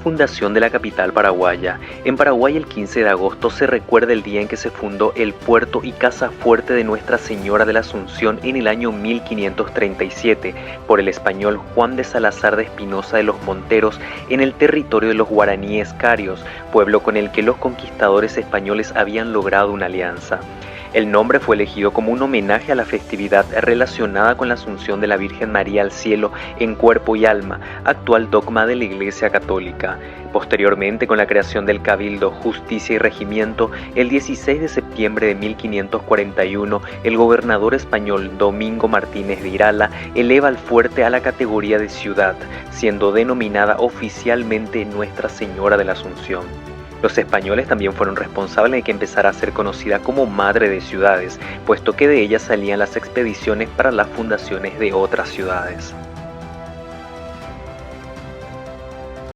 Fundación de la capital paraguaya. En Paraguay el 15 de agosto se recuerda el día en que se fundó el puerto y casa fuerte de Nuestra Señora de la Asunción en el año 1537 por el español Juan de Salazar de Espinosa de los Monteros en el territorio de los guaraníes carios, pueblo con el que los conquistadores españoles habían logrado una alianza. El nombre fue elegido como un homenaje a la festividad relacionada con la Asunción de la Virgen María al cielo en cuerpo y alma, actual dogma de la Iglesia Católica. Posteriormente, con la creación del Cabildo, Justicia y Regimiento, el 16 de septiembre de 1541, el gobernador español Domingo Martínez de Irala eleva al fuerte a la categoría de ciudad, siendo denominada oficialmente Nuestra Señora de la Asunción. Los españoles también fueron responsables de que empezara a ser conocida como Madre de Ciudades, puesto que de ella salían las expediciones para las fundaciones de otras ciudades.